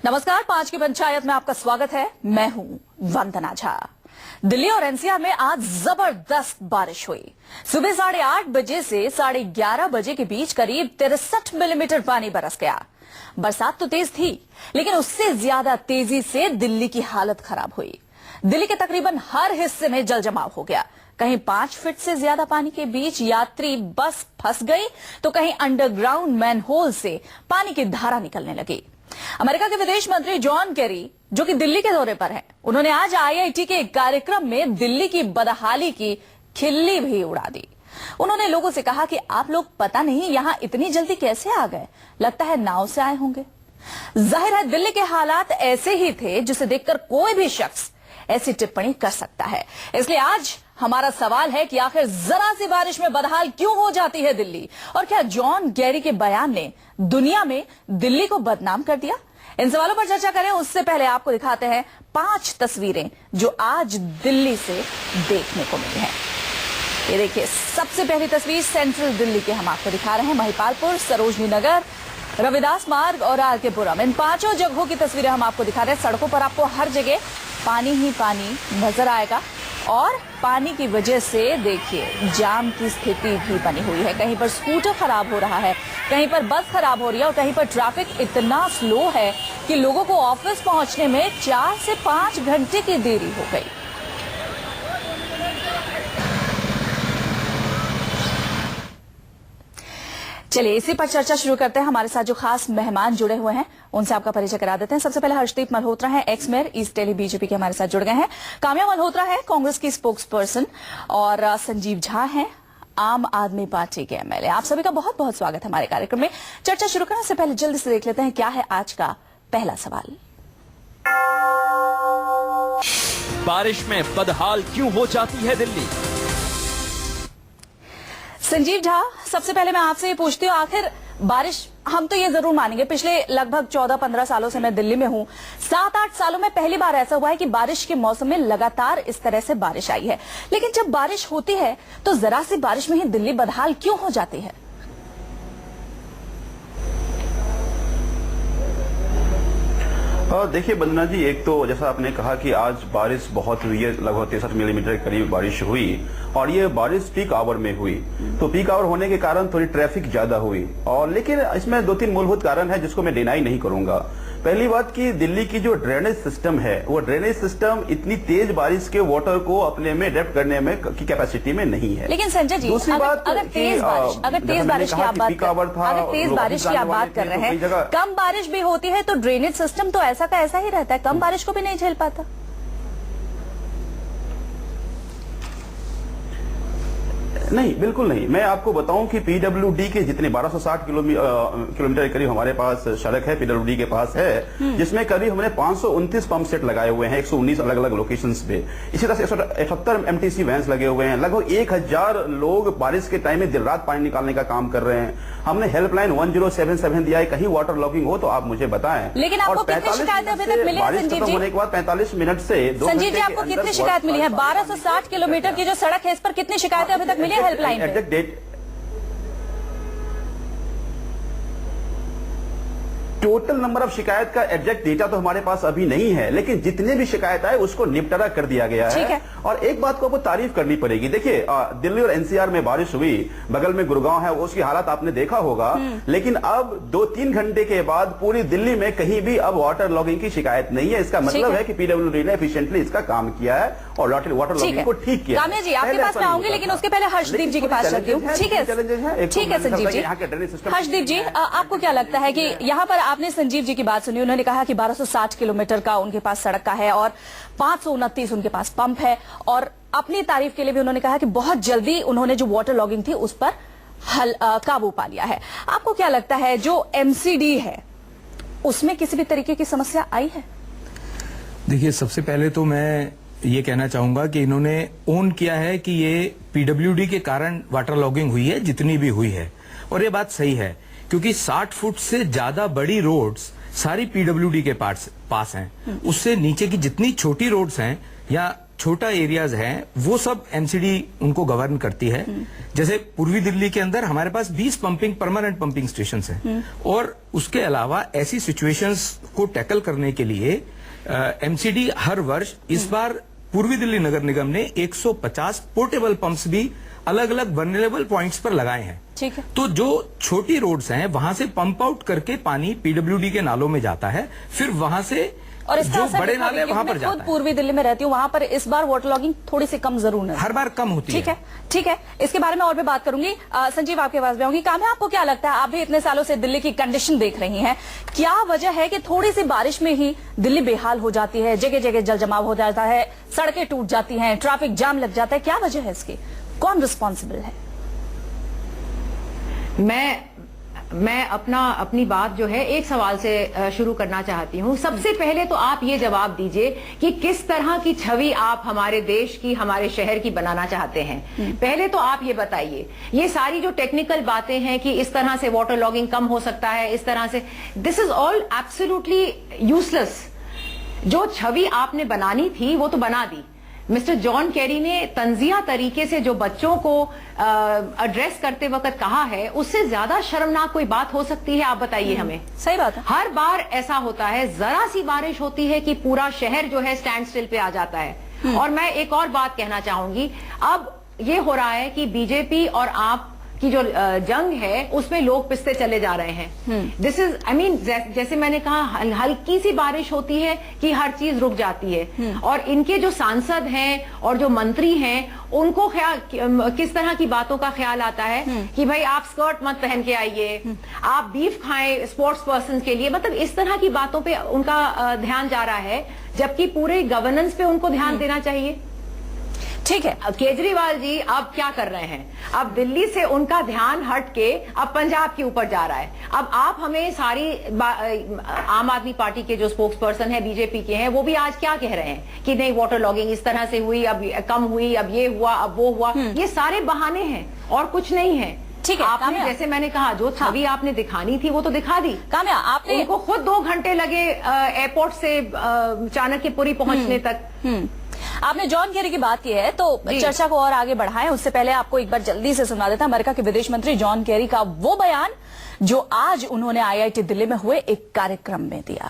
नमस्कार, 5 की पंचायत में आपका स्वागत है। मैं हूं वंदना झा। दिल्ली और एनसीआर में आज जबरदस्त बारिश हुई। सुबह 8:30 बजे से 11:30 बजे के बीच करीब 63 मिलीमीटर पानी बरस गया। बरसात तो तेज थी, लेकिन उससे ज्यादा तेजी से दिल्ली की हालत खराब हुई। दिल्ली के तकरीबन हर हिस्से में जल जमाव हो गया। कहीं 5 फीट से ज्यादा पानी के बीच यात्री बस फंस गई, तो कहीं अंडरग्राउंड मैनहोल से पानी की धारा निकलने लगी। अमेरिका के विदेश मंत्री जॉन केरी, जो कि दिल्ली के दौरे पर हैं, उन्होंने आज आईआईटी के एक कार्यक्रम में दिल्ली की बदहाली की खिल्ली भी उड़ा दी। उन्होंने लोगों से कहा कि आप लोग पता नहीं यहां इतनी जल्दी कैसे आ गए, लगता है नाव से आए होंगे। जाहिर है दिल्ली के हालात ऐसे ही थे जिसे देखकर कोई भी शख्स ऐसी टिप्पणी कर सकता है। इसलिए आज हमारा सवाल है कि आखिर जरा सी बारिश में बदहाल क्यों हो जाती है दिल्ली, और क्या जॉन केरी के बयान ने दुनिया में दिल्ली को बदनाम कर दिया? इन सवालों पर चर्चा करें उससे पहले आपको दिखाते हैं 5 तस्वीरें जो आज दिल्ली से देखने को मिली हैं। ये देखिए, सबसे पहली तस्वीर सेंट्रल दिल्ली की हम आपको दिखा रहे हैं। महिपालपुर, सरोजनी नगर, रविदास मार्ग और आर के पुरम, इन 5 जगहों की तस्वीरें हम आपको दिखा रहे हैं। सड़कों पर आपको हर जगह पानी ही पानी नजर आएगा और पानी की वजह से देखिए जाम की स्थिति भी बनी हुई है। कहीं पर स्कूटर खराब हो रहा है, कहीं पर बस खराब हो रही है और कहीं पर ट्रैफिक इतना स्लो है कि लोगों को ऑफिस पहुंचने में 4 से 5 घंटे की देरी हो गई। चलिए इसी पर चर्चा शुरू करते हैं। हमारे साथ जो खास मेहमान जुड़े हुए हैं उनसे आपका परिचय करा देते हैं। सबसे पहले हर्षदीप मल्होत्रा हैं, x mayor east Delhi BJP के, हमारे साथ जुड़ गए हैं। काम्या मल्होत्रा है, कांग्रेस की स्पोक्स पर्सन, और संजीव झा हैं, आम आदमी पार्टी के एमएलए। आप सभी का बहुत बहुत स्वागत है हमारे कार्यक्रम में। चर्चा शुरू करने से पहले जल्दी से देख लेते हैं क्या है आज का पहला सवाल। बारिश में बदहाल क्यों हो जाती है दिल्ली? संजीव झा, सबसे पहले मैं आपसे ये पूछती हूँ, आखिर बारिश, हम तो ये जरूर मानेंगे पिछले लगभग 14-15 सालों से मैं दिल्ली में हूँ, 7-8 सालों में पहली बार ऐसा हुआ है कि बारिश के मौसम में लगातार इस तरह से बारिश आई है। लेकिन जब बारिश होती है तो जरा सी बारिश में ही दिल्ली बदहाल क्यों हो जाती है? देखिए वंदना जी, एक तो जैसा आपने कहा कि आज बारिश बहुत हुई है, लगभग 63 मिलीमीटर के करीब बारिश हुई, और ये बारिश पीक आवर में हुई। तो पीक आवर होने के कारण थोड़ी ट्रैफिक ज्यादा हुई, और लेकिन इसमें 2-3 मूलभूत कारण है जिसको मैं डिनाई नहीं करूंगा। पहली बात कि दिल्ली की जो ड्रेनेज सिस्टम है, वो ड्रेनेज सिस्टम इतनी तेज बारिश के वाटर को अपने में अडेप्ट करने में की कैपेसिटी में नहीं है। लेकिन संजय जी, दूसरी बात, अगर तेज बारिश की आप बात कर रहे हैं, कम बारिश भी होती है तो ड्रेनेज सिस्टम तो ऐसा का ऐसा ही रहता है, कम बारिश को भी नहीं झेल पाता। नहीं, बिल्कुल नहीं। मैं आपको बताऊं कि पीडब्ल्यूडी के जितने 1260 किलोमीटर करीब हमारे पास सड़क है, पीडब्ल्यूडी के पास है, जिसमें करीब हमने 529 पंप सेट लगाए हुए हैं 119 अलग अलग लोकेशंस पे। इसी तरह से 178 एमटीसी वैन्स लगे हुए हैं। लगभग 1000 लोग बारिश के टाइम में दिन रात पानी निकालने का काम कर रहे हैं। हमने हेल्पलाइन 1077 दिया है, कहीं वाटर लॉगिंग हो तो आप मुझे बताएं। लेकिन आपको कितनी शिकायतें अभी तक मिली है संजीव जी? होने के बाद 45 मिनट से 2 घंटे संजीव जी, आपको कितनी शिकायत मिली है? 1260 किलोमीटर की जो सड़क है, इस पर कितनी शिकायतें अभी तक मिली है हेल्पलाइन पे? टोटल नंबर ऑफ शिकायत का एग्जैक्ट डेटा तो हमारे पास अभी नहीं है, लेकिन जितने भी शिकायत आए उसको निपटारा कर दिया गया है। और एक बात को आपको तारीफ करनी पड़ेगी। देखिए, दिल्ली और एनसीआर में बारिश हुई, बगल में गुड़गांव है, उसकी हालत आपने देखा होगा, लेकिन अब 2-3 घंटे के बाद पूरी दिल्ली में कहीं भी अब वाटर लॉगिंग की शिकायत नहीं है। इसका मतलब है कि पीडब्ल्यूडी ने एफिशिएंटली इसका काम किया है और वाटर लॉगिंग को ठीक किया। काम्या जी, आपके पास मैं आऊंगी, लेकिन उसके पहले हर्षदीप जी के पास चलती हूँ। ठीक है संजीव जी। हर्षदीप जी, आपको क्या लगता है कि यहाँ पर आपने संजीव जी की बात सुनी, उन्होंने कहा कि 1260 किलोमीटर का उनके पास सड़क का है और 529 उनके पास पंप है, और अपनी तारीफ के लिए भी उन्होंने कहा कि बहुत जल्दी उन्होंने जो वाटर लॉगिंग थी उस पर काबू पा लिया है। आपको क्या लगता है जो एमसीडी है उसमें किसी भी तरीके की समस्या आई है? देखिए, सबसे पहले तो मैं ये कहना चाहूंगा कि इन्होंने ओन किया है कि ये पीडब्ल्यूडी के कारण वाटर लॉगिंग हुई है, जितनी भी हुई है, और ये बात सही है, क्योंकि 60 फुट से ज्यादा बड़ी रोड्स सारी पीडब्ल्यूडी के पास हैं। उससे नीचे की जितनी छोटी रोड्स हैं या छोटा एरियाज हैं वो सब एमसीडी उनको गवर्न करती है। जैसे पूर्वी दिल्ली के अंदर हमारे पास 20 परमानेंट पंपिंग स्टेशंस हैं और उसके अलावा ऐसी सिचुएशंस को टैकल करने के लिए एमसीडी हर वर्ष इस बार पूर्वी दिल्ली नगर निगम ने 150 पोर्टेबल पंप्स भी अलग अलग वल्नरेबल पॉइंट्स पर लगाए हैं। ठीक है। तो जो छोटी रोड्स हैं वहां से पंप आउट करके पानी पीडब्ल्यूडी के नालों में जाता है, फिर वहां से और इसका जो असर बड़े देखा नाले कि वहां पर मैं जाता खुद है। पूर्वी दिल्ली में रहती हूँ, वहां पर इस बार वाटर लॉगिंग थोड़ी सी कम जरूर है, हर बार कम होती ठीक है। ठीक है, इसके बारे में और भी बात करूंगी। संजीव, आपके पास भी आऊंगी। काम है, आपको क्या लगता है, आप भी इतने सालों से दिल्ली की कंडीशन देख रही हैं, क्या वजह है कि थोड़ी सी बारिश में ही दिल्ली बेहाल हो जाती है, जगह जगह जल जमाव हो जाता है, सड़कें टूट जाती हैं, ट्रैफिक जाम लग जाता है, क्या वजह है इसकी, कौन रिस्पॉन्सिबल है? मैं अपनी बात जो है एक सवाल से शुरू करना चाहती हूँ। सबसे पहले तो आप ये जवाब दीजिए कि किस तरह की छवि आप हमारे देश की, हमारे शहर की बनाना चाहते हैं। पहले तो आप ये बताइए, ये सारी जो टेक्निकल बातें हैं कि इस तरह से वाटर लॉगिंग कम हो सकता है, इस तरह से, this is all absolutely useless. जो छवि आपने बनानी थी वो तो बना दी। मिस्टर जॉन केरी ने तंजिया तरीके से जो बच्चों को एड्रेस करते वक्त कहा है, उससे ज्यादा शर्मनाक कोई बात हो सकती है? आप बताइए हमें। सही बात है। हर बार ऐसा होता है, जरा सी बारिश होती है कि पूरा शहर जो है स्टैंड स्टिल पे आ जाता है। और मैं एक और बात कहना चाहूंगी, अब ये हो रहा है कि बीजेपी और आप की जो जंग है उसमें लोग पिसते चले जा रहे हैं। दिस इज, आई मीन, जैसे मैंने कहा, हल्की सी बारिश होती है कि हर चीज रुक जाती है। और इनके जो सांसद हैं और जो मंत्री हैं, उनको किस तरह की बातों का ख्याल आता है कि भाई आप स्कर्ट मत पहन के आइए, आप बीफ खाएं स्पोर्ट्स पर्सन के लिए। मतलब इस तरह की बातों पे उनका ध्यान जा रहा है, जबकि पूरे गवर्नेंस पे उनको ध्यान देना चाहिए। ठीक है। केजरीवाल जी अब क्या कर रहे हैं, अब दिल्ली से उनका ध्यान हट के अब पंजाब के ऊपर जा रहा है। अब आप हमें सारी आम आदमी पार्टी के जो स्पोक्स पर्सन है, बीजेपी के हैं, वो भी आज क्या कह रहे हैं कि नहीं वाटर लॉगिंग इस तरह से हुई, अब कम हुई, अब ये हुआ, अब वो हुआ। ये सारे बहाने हैं और कुछ नहीं है। ठीक है, आपने, जैसे मैंने कहा, जो छवि आपने दिखानी थी वो तो दिखा दी। काम्या, आपने, उनको खुद 2 घंटे लगे एयरपोर्ट से चाणक्यपुरी पहुंचने तक। आपने जॉन केरी की बात की है, तो चर्चा को और आगे बढ़ाएं उससे पहले आपको एक बार जल्दी से सुना देता अमेरिका के विदेश मंत्री जॉन केरी का वो बयान जो आज उन्होंने आईआईटी दिल्ली में हुए एक कार्यक्रम में दिया।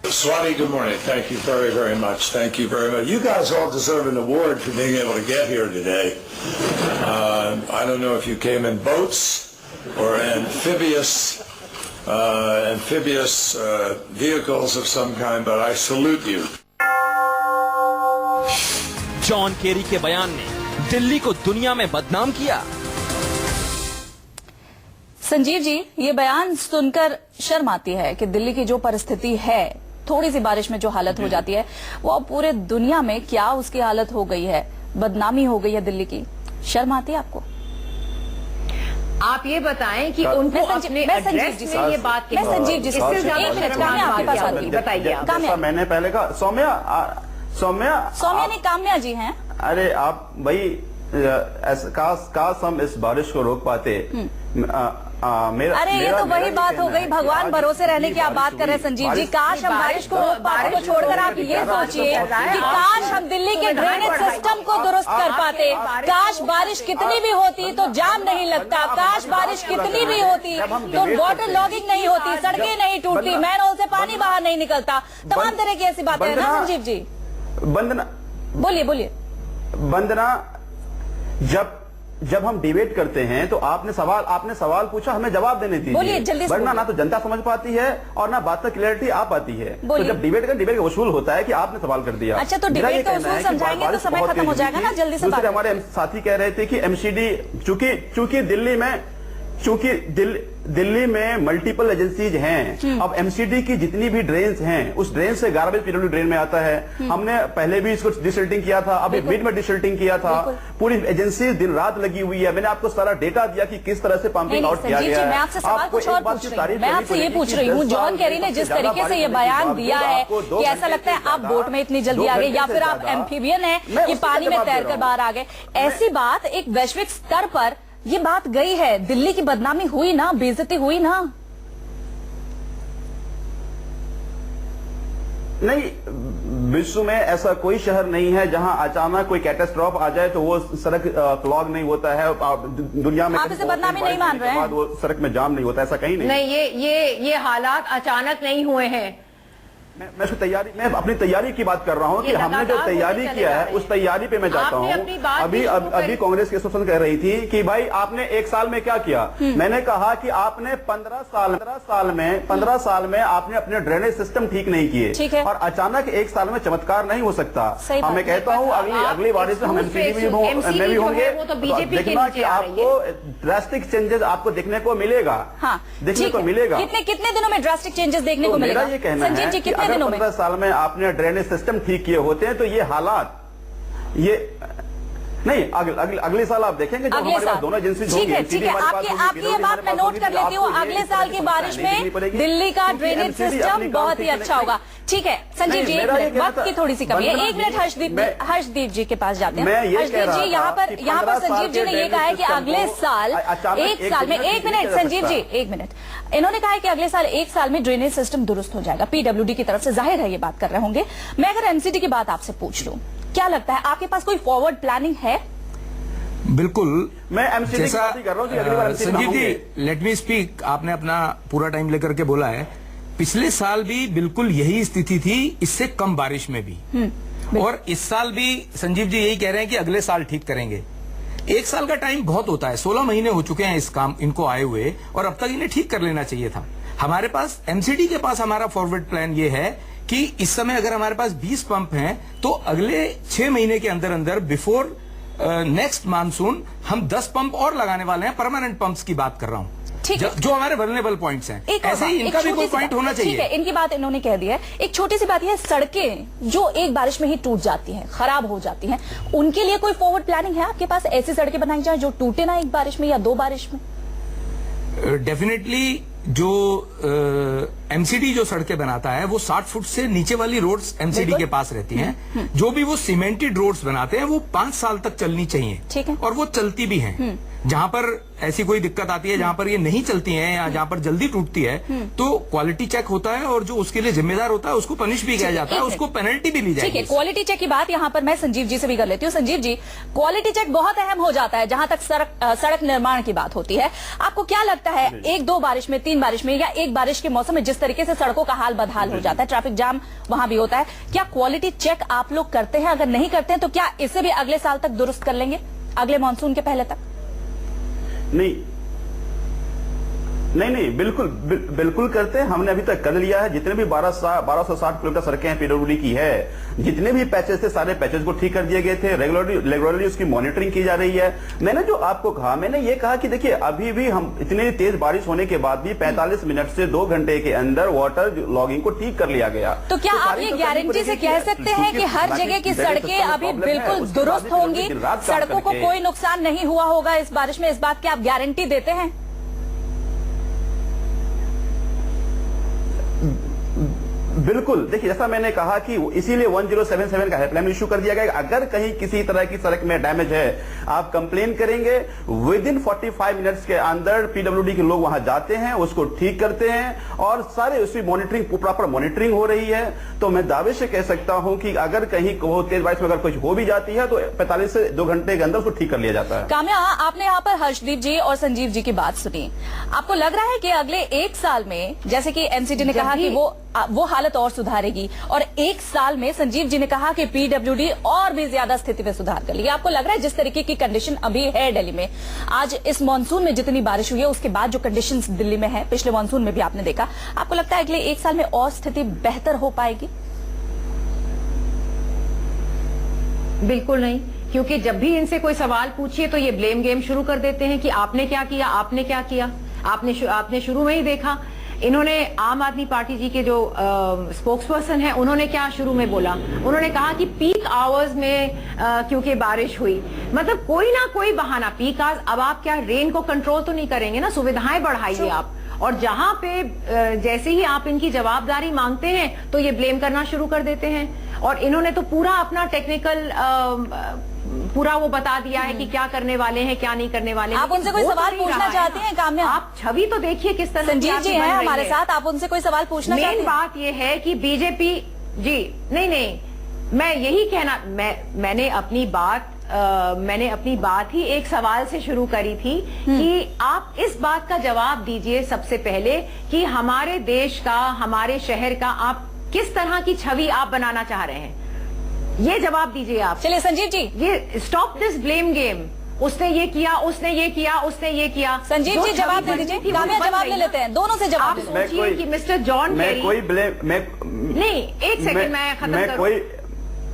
Swati, good morning. Thank you very, very much. Thank you very much. You guys all deserve an award for being able to get here today. I don't know if you came in boats or amphibious vehicles of some kind, but I salute you. John Kerry के बयान ने दिल्ली को दुनिया में बदनाम किया। संजीव जी, ये बयान सुनकर शर्म आती है कि दिल्ली की जो परिस्थिति है, थोड़ी सी बारिश में जो हालत हो जाती है, वो अब पूरे दुनिया में क्या उसकी हालत हो गई है, बदनामी हो गई है दिल्ली की। शर्म आती है आपको? आप ये बताएं कि उनको अपने एड्रेस में ये बात मैं संजीव जी से आपके पास आती हूँ, बताइए। जैसा मैंने पहले कहा, सौम्या नहीं, काम्या जी हैं। अरे आप भाई, काश हम इस बारिश को रोक पाते। अरे ये तो वही बात हो गई, भगवान भरोसे रहने की आप बात कर रहे हैं संजीव जी। काश हम बारिश को रोक पाते, को छोड़कर आप ये सोचिए कि काश हम दिल्ली के ड्रेनेज सिस्टम को दुरुस्त कर पाते। काश बारिश कितनी भी होती तो जाम नहीं लगता, काश बारिश कितनी भी होती तो वाटर लॉगिंग नहीं होती, सड़कें नहीं टूटती, मैनहोल से पानी बाहर नहीं निकलता, तमाम तरह की ऐसी बातें हैं ना संजीव जी। वंदना, बोलिए। वंदना, जब हम डिबेट करते हैं तो आपने सवाल पूछा, हमें जवाब देने दीजिए, जल्दी से। वरना ना तो जनता समझ पाती है और ना बात में क्लियरिटी आ पाती है। तो जब डिबेट का वसूल होता है कि आपने सवाल कर दिया। अच्छा, तो डिबेट का वसूल समझाएंगे तो समय खत्म हो जाएगा ना, जल्दी से। दूसरे हमारे साथी कह रहे थे कि एमसीडी, चूंकि दिल्ली में मल्टीपल एजेंसीज हैं, अब एमसीडी की जितनी भी ड्रेन्स हैं, उस ड्रेन से गार्बेज पीडब्ल्यू ड्रेन में आता है। हमने पहले भी इसको डिसल्टिंग किया था, अभी मिड में डिसल्टिंग किया था, पूरी एजेंसी दिन रात लगी हुई है। मैंने आपको सारा डेटा दिया कि किस तरह से पंपिंग आउट किया गया है। मैं आपसे सवाल कुछ और पूछ रही हूँ, मैं आपसे ये पूछ रही हूँ, जॉन केरी ने जिस तरीके से ये बयान दिया है कि ऐसा लगता है आप बोट में इतनी जल्दी आ गए, या फिर आप एम्फीबियन है, ये पानी में तैरकर बाहर आ गए। ऐसी बात एक वैश्विक स्तर पर ये बात गई है, दिल्ली की बदनामी हुई ना, बेइज्जती हुई ना। नहीं, विश्व में ऐसा कोई शहर नहीं है जहां अचानक कोई कैटास्ट्रॉफ आ जाए तो वो सड़क क्लॉग नहीं होता है। दुनिया में आप इसे बदनामी नहीं मान रहे हैं? वो सड़क में जाम नहीं होता, ऐसा कहीं नहीं। नहीं, ये हालात अचानक नहीं हुए हैं। मैं अपनी तैयारी की बात कर रहा हूं कि हमने जो तैयारी किया है उस तैयारी पे मैं जाता हूं। अभी कांग्रेस की सोशल कह रही थी कि भाई आपने एक साल में क्या किया। मैंने कहा कि आपने 15 साल में आपने अपने ड्रेनेज सिस्टम ठीक नहीं किए और अचानक एक साल में चमत्कार नहीं हो सकता। मैं कहता हूँ अगली बारिश में हम एमसीडी में भी होंगे, देखना कि आपको ड्रास्टिक चेंजेस आपको देखने को मिलेगा। देखने को मिलेगा। कितने दिनों में ड्रास्टिक चेंजेस देखने को मिलेगा? मेरा ये कहना है कि अगर 15 साल में आपने ड्रेनेज सिस्टम ठीक किए होते हैं तो ये हालात नहीं, अगले साल आप देखेंगे जो हमारे पास दोनों एजेंसी होंगी। ठीक है, आपकी ये बात मैं नोट कर लेती हूँ। अगले साल की बारिश में दिल्ली का ड्रेनेज सिस्टम बहुत ही अच्छा होगा। ठीक है संजीव जी, वक्त की थोड़ी सी कमी है। एक मिनट हर्षदीप जी के पास जाते हैं। हर्षदीप जी, यहाँ पर संजीव जी ने ये कहा है कि अगले साल एक साल में, एक मिनट संजीव जी, एक मिनट, इन्होंने कहा है कि अगले साल एक साल में ड्रेनेज सिस्टम दुरुस्त हो जाएगा पीडब्ल्यूडी की तरफ से। जाहिर है ये बात कर रहे होंगे। मैं अगर एमसीडी की बात आपसे पूछ लूं, क्या लगता है आपके पास कोई फॉरवर्ड प्लानिंग है? बिल्कुल, मैं एमसीडी की बात कर रहा हूं कि अगली बार Sanjeev ji let me speak. आपने अपना पूरा टाइम लेकर के बोला है। पिछले साल भी बिल्कुल यही स्थिति थी, इससे कम बारिश में भी। और इस साल भी संजीव जी यही कह रहे हैं कि अगले साल ठीक करेंगे। एक साल का टाइम बहुत होता है, 16 महीने हो चुके हैं इस काम इनको आए हुए, और अब तक इन्हें ठीक कर लेना चाहिए था। हमारे पास एमसीडी के पास हमारा फॉरवर्ड प्लान ये है कि इस समय अगर हमारे पास 20 पंप हैं तो अगले 6 महीने के अंदर अंदर बिफोर नेक्स्ट मानसून हम 10 पंप और लगाने वाले हैं। परमानेंट पंप्स की बात कर रहा हूं, जो हमारे वल्नरेबल पॉइंट्स हैं। ऐसे ही इनका भी कोई पॉइंट होना चाहिए। ठीक है, इनकी बात इन्होंने कह दी है। एक छोटी सी बात है, सड़कें जो एक बारिश में ही टूट जाती हैं, खराब हो जाती हैं, उनके लिए कोई फॉरवर्ड प्लानिंग है आपके पास? ऐसी सड़कें बनाई जाए जो टूटे ना एक बारिश में या 2 बारिश में? डेफिनेटली जो एमसीडी जो सड़कें बनाता है वो 60 फुट से नीचे वाली रोड्स एमसीडी के पास रहती हैं। जो भी वो सीमेंटेड रोड्स बनाते हैं वो 5 साल तक चलनी चाहिए। ठीक है। और वो चलती भी हैं। जहां पर ऐसी कोई दिक्कत आती है, जहां पर ये नहीं चलती हैं या जहां पर जल्दी टूटती है, तो क्वालिटी चेक होता है और जो उसके लिए जिम्मेदार होता है उसको पनिश भी किया जाता है, उसको पेनल्टी भी ली जाएगी। ठीक है, क्वालिटी चेक की बात यहां पर मैं संजीव जी से भी कर लेती हूँ। संजीव जी, क्वालिटी चेक बहुत अहम हो जाता है जहां तक सड़क निर्माण की बात होती है। आपको क्या लगता है 1-2 बारिश में, 3 बारिश में या एक बारिश के मौसम में जिस तरीके से सड़कों का हाल बदहाल हो जाता है, ट्रैफिक जाम वहां भी होता है, क्या क्वालिटी चेक आप लोग करते हैं? अगर नहीं करते हैं तो क्या इसे भी अगले साल तक दुरुस्त कर लेंगे, अगले मानसून के पहले तक? नहीं, बिल्कुल करते हैं। हमने अभी तक कर लिया है। जितने भी 1260 किलोमीटर सड़कें हैं पीडब्ल्यूडी की है, जितने भी पैचेज थे सारे पैचेज को ठीक कर दिए गए थे। रेगुलरली उसकी मॉनिटरिंग की जा रही है। मैंने जो आपको कहा, मैंने ये कहा कि देखिए अभी भी हम इतनी तेज बारिश होने के बाद भी 45 मिनट से 2 घंटे के अंदर वाटर लॉगिंग को ठीक कर लिया गया। तो क्या आप ये गारंटी से कह सकते हैं कि हर जगह की सड़कें अभी बिल्कुल दुरुस्त होंगी, सड़कों को कोई नुकसान नहीं हुआ होगा इस बारिश में? इस बात की आप गारंटी देते हैं? बिल्कुल। देखिए, जैसा मैंने कहा कि इसीलिए 1077 का हेल्पलाइन इशू कर दिया गया। अगर कहीं किसी तरह की सड़क में डैमेज है, आप कंप्लेन करेंगे, विद इन 45 मिनट्स के अंदर पीडब्ल्यूडी के लोग वहां जाते हैं, उसको ठीक करते हैं और सारे उसकी मॉनिटरिंग, प्रॉपर मॉनिटरिंग हो रही है। तो मैं दावे से कह सकता हूं कि अगर कहीं तेज बारिश में अगर कुछ हो भी जाती है तो 45 से 2 घंटे के अंदर उसको ठीक कर लिया जाता है। काम्या, आपने यहाँ पर हर्षदीप जी और संजीव जी की बात सुनी। आपको लग रहा है कि अगले 1 साल में, जैसे कि एमसीडी ने कहा कि वो हालत और सुधारेगी, और 1 साल में संजीव जी ने कहा कि पीडब्ल्यूडी और भी ज्यादा स्थिति में सुधार कर लेगी? आपको लग रहा है जिस तरीके की कंडीशन अभी है दिल्ली में, आज इस मानसून में जितनी बारिश हुई है उसके बाद जो कंडीशंस दिल्ली में है, पिछले मानसून में भी आपने देखा, आपको लगता है अगले 1 साल में और स्थिति बेहतर हो पाएगी? बिल्कुल नहीं, क्योंकि जब भी इनसे कोई सवाल पूछिए तो ये ब्लेम गेम शुरू कर देते हैं कि आपने क्या किया, आपने क्या किया। आपने शुरू में ही देखा, इन्होंने आम आदमी पार्टी जी के जो स्पोक्सपर्सन है, उन्होंने क्या शुरू में बोला? उन्होंने कहा कि पीक आवर्स में क्योंकि बारिश हुई, मतलब कोई ना कोई बहाना। पीक आवर्स, अब आप क्या रेन को कंट्रोल तो नहीं करेंगे ना, सुविधाएं बढ़ाइए आप। और जहां पे जैसे ही आप इनकी जवाबदारी मांगते हैं तो ये ब्लेम करना शुरू कर देते हैं। और इन्होंने तो पूरा अपना टेक्निकल पूरा वो बता दिया है कि क्या करने वाले हैं, क्या नहीं करने वाले हैं। आप उनसे कोई सवाल पूछना चाहते हैं काम्या? आप छवि तो देखिए किस तरह। संजीव जी हैं हमारे साथ, आप उनसे कोई सवाल पूछना चाहते हैं? मेन बात ये है कि बीजेपी जी नहीं, मैं यही कहना, मैंने अपनी बात ही एक सवाल से शुरू करी थी कि आप इस बात का जवाब दीजिए सबसे पहले कि हमारे देश का, हमारे शहर का आप किस तरह की छवि आप बनाना चाह रहे हैं, ये जवाब दीजिए आप। चलिए संजीव जी, ये स्टॉप दिस ब्लेम गेम, उसने ये किया, उसने ये किया, उसने ये किया। संजीव जी जवाब दे दीजिए, काव्या जवाब ले लेते हैं, दोनों से जवाब। आप सोचिए कि मिस्टर जॉन कैरी, नहीं एक सेकंड मैं खत्म करूं।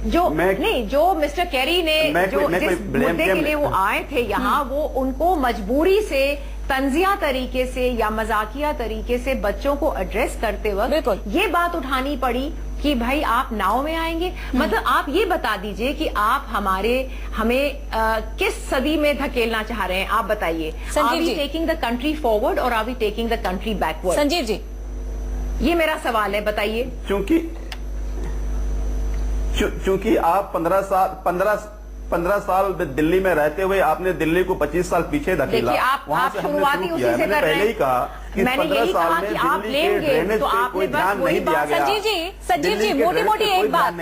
जो मिस्टर कैरी ने जिस मुद्दे के लिए वो आए थे यहाँ, वो उनको मजबूरी से तंजिया तरीके से या मजाकिया तरीके से बच्चों को एड्रेस करते वक्त ये बात उठानी पड़ी कि भाई आप नाव में आएंगे। मतलब आप ये बता दीजिए कि आप हमें किस सदी में धकेलना चाह रहे हैं, आप बताइए। Are we taking the country forward और are we taking the country backward? Sanjeev ji, ये मेरा सवाल है, बताइए। क्योंकि आप 15 साल दिल्ली में रहते हुए आपने दिल्ली को 25 साल पीछे धकेला। आप शुरुआती उसी से कर रहे हैं। पहले ही कहा कि मैंने 15 यही साल कहा में कि आप दिल्ली के लेंगे, ड्रेनेज तो पे आपने कोई बस ध्यान वही नहीं दिया बात। गया। संजीव जी मोटी-मोटी एक बात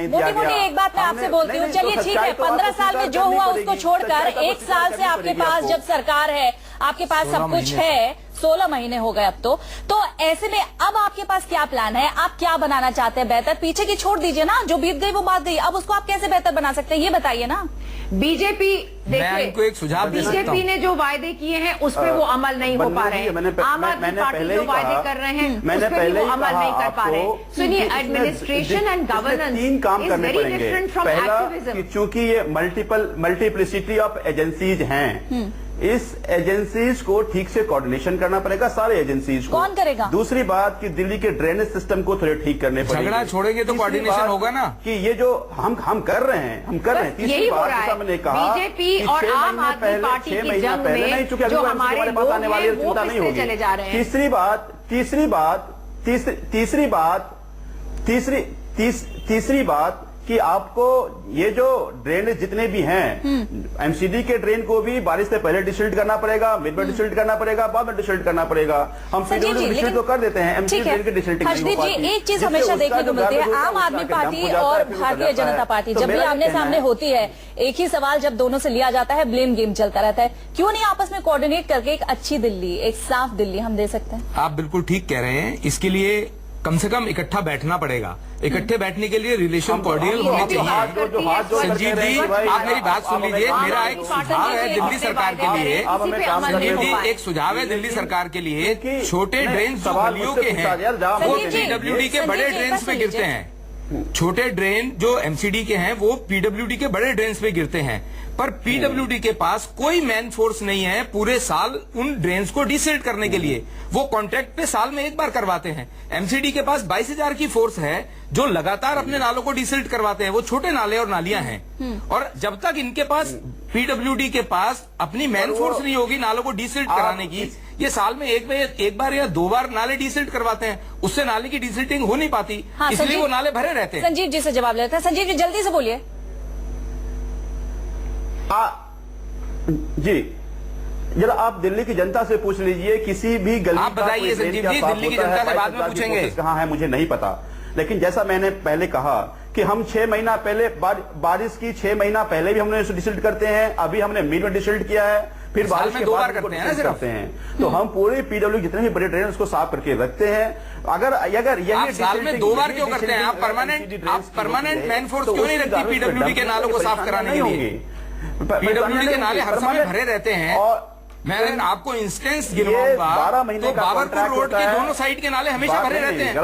मैं आपसे बोलती हूँ। चलिए ठीक है, 15 साल में जो हुआ उसको छोड़कर 1 साल से आपके पास जब सरकार है, आपके पास सब कुछ है, 16 महीने हो गए अब तो ऐसे में अब आपके पास क्या प्लान है? आप क्या बनाना चाहते हैं बेहतर? पीछे की छोड़ दीजिए ना, जो बीत गई वो बात गई, अब उसको आप कैसे बेहतर बना सकते हैं, ये बताइए ना। बीजेपी, मैं इनको एक सुझाव दे सकता हूं। बीजेपी ने जो वायदे किए हैं उस पर वो अमल नहीं हो पा रहे हैं। आम आदमी पार्टी जो वायदे कर रहे हैं उस पर भी वो अमल नहीं कर पा रहे हैं। सुनिए, एडमिनिस्ट्रेशन एंड गवर्नेंस 3 काम करने वेरी पड़ेंगे। डिफरेंट फ्रॉम पहला, एक्टिविज्म। क्योंकि ये मल्टीप्लिसिटी ऑफ एजेंसीज हैं, इस एजेंसीज को ठीक से कोऑर्डिनेशन करना पड़ेगा, सारे एजेंसीज को। कौन करेगा? दूसरी बात कि दिल्ली के ड्रेनेज सिस्टम को थोड़े ठीक करने पड़ेंगे। झगड़ा छोड़ेंगे तो कोऑर्डिनेशन होगा ना। कि ये जो हम कर रहे हैं, तीसरी बात जैसा मैंने कहा, बीजेपी और आम आदमी पार्टी की जंग में जो हमारे लोग आने वाली हैं वो चिंता नहीं पिछले चले जा रहे हैं। तीसरी बात कि आपको ये जो ड्रेन जितने भी हैं, एमसीडी के ड्रेन को भी बारिश से पहले डिसल्ट करना पड़ेगा, मिड में डिसल्ट करना पड़ेगा, बाद में डिसल्ट करना पड़ेगा। हम पीडब्ल्यूडी डिसल्ट तो कर देते हैं, एमसीडी ड्रेन के डिसल्टिंग नहीं हो पाती। एक चीज हमेशा देखने को मिलती है, आम आदमी पार्टी और भारतीय जनता पार्टी जब भी आमने सामने होती है, एक ही सवाल जब दोनों से लिया जाता है, ब्लेम गेम चलता रहता है। क्यों नहीं आपस में कोऑर्डिनेट करके एक अच्छी दिल्ली, एक साफ दिल्ली हम दे सकते हैं? आप बिल्कुल ठीक कह रहे हैं। इसके लिए कम से कम इकट्ठा बैठना पड़ेगा। इकट्ठे बैठने के लिए रिलेशन कॉर्डियल होने चाहिए। संजीव जी, आप मेरी बात सुन लीजिए। मेरा एक सुझाव है दिल्ली सरकार के लिए, संजीव जी एक सुझाव है दिल्ली सरकार के लिए, छोटे ड्रेन जो गलियों के हैं वो पीडब्ल्यूडी के बड़े ड्रेन्स पे गिरते हैं। छोटे ड्रेन जो एमसीडी के हैं वो पीडब्ल्यूडी के बड़े ड्रेन्स पे गिरते हैं, पर पीडब्ल्यूडी के पास कोई मैन फोर्स नहीं है पूरे साल उन ड्रेन्स को डिसिल्ट करने के लिए। वो कॉन्ट्रैक्ट पे साल में एक बार करवाते हैं। एमसीडी के पास 22,000 की फोर्स है जो लगातार अपने नालों को डिसिल्ट करवाते हैं। वो छोटे नाले और नालियां हैं, और जब तक इनके पास पीडब्ल्यूडी के पास अपनी मैन फोर्स नहीं होगी नालों को डिसिल्ट कराने की, ये साल में एक बार या 2 बार नाले डिसिल्ट करवाते हैं, उससे नाले की डिसिल्टिंग हो नहीं पाती। हाँ, इसलिए वो नाले भरे रहते हैं। संजीव जी से जवाब लेते हैं। संजीव जी जल्दी से बोलिए। जी जरा आप दिल्ली की जनता से पूछ लीजिए, किसी भी गली आप बताइए संजीव जी, दिल्ली की जनता से बाद में पूछेंगे कहाँ है, मुझे नहीं पता। लेकिन जैसा मैंने पहले कहा कि हम 6 महीना पहले बारिश की 6 महीना पहले भी हमने डिसल्ट करते हैं, अभी हमने मिड में डिसल्ट किया है, फिर बारिश के बाद करते हैं। तो हम पूरे पीडब्ल्यू जितने भी बड़े ड्रेन उसको साफ करके रखते हैं। अगर आप साल में 2 बार क्यों करते हैं? आप परमानेंट मैन फोर्स क्यों नहीं रखती पीडब्ल्यूडी के नालों को साफ कराने के लिए? पीडब्ल्यूडी के नाले हर समय भरे रहते हैं। मैं आपको इंस्टेंस गिनवाऊंगा तो बाबरपुर रोड के दोनों साइड के नाले हमेशा भरे रहते हैं।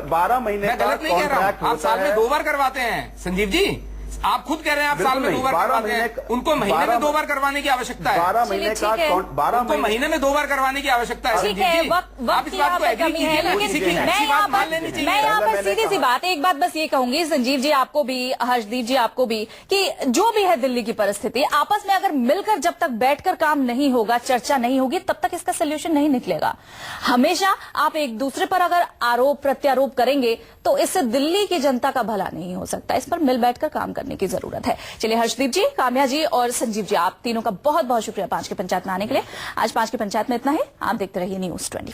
12 महीने मैं गलत नहीं कह रहा हूँ। आप साल में 2 बार करवाते हैं संजीव जी, आप खुद कह रहे हैं आप साल में 2 बार करवाते हैं। उनको महीने में 2 बार करवाने की आवश्यकता है। 12 महीने उनको महीने में 2 बार करवाने की आवश्यकता है। ठीक है, आप इस बात को एग्री कीजिए, किसी की अच्छी बात मान लेनी चाहिए। मैं यहाँ पर सीधी सी बात, एक बात बस ये कहूंगी संजीव जी आपको भी, हर्षदीप जी आपको भी, कि जो भी है दिल्ली की परिस्थिति, आपस में अगर मिलकर जब तक बैठकर काम नहीं होगा, चर्चा नहीं होगी, तब तक इसका सोल्यूशन नहीं निकलेगा। हमेशा आप एक दूसरे पर अगर आरोप प्रत्यारोप करेंगे तो इससे दिल्ली की जनता का भला नहीं हो सकता। इस पर मिल बैठकर काम करने की जरूरत है। चलिए हर्षदीप जी, काम्या जी और संजीव जी, आप तीनों का बहुत बहुत शुक्रिया 5 की पंचायत में आने के लिए। आज 5 की पंचायत में इतना ही। आप देखते रहिए News 24।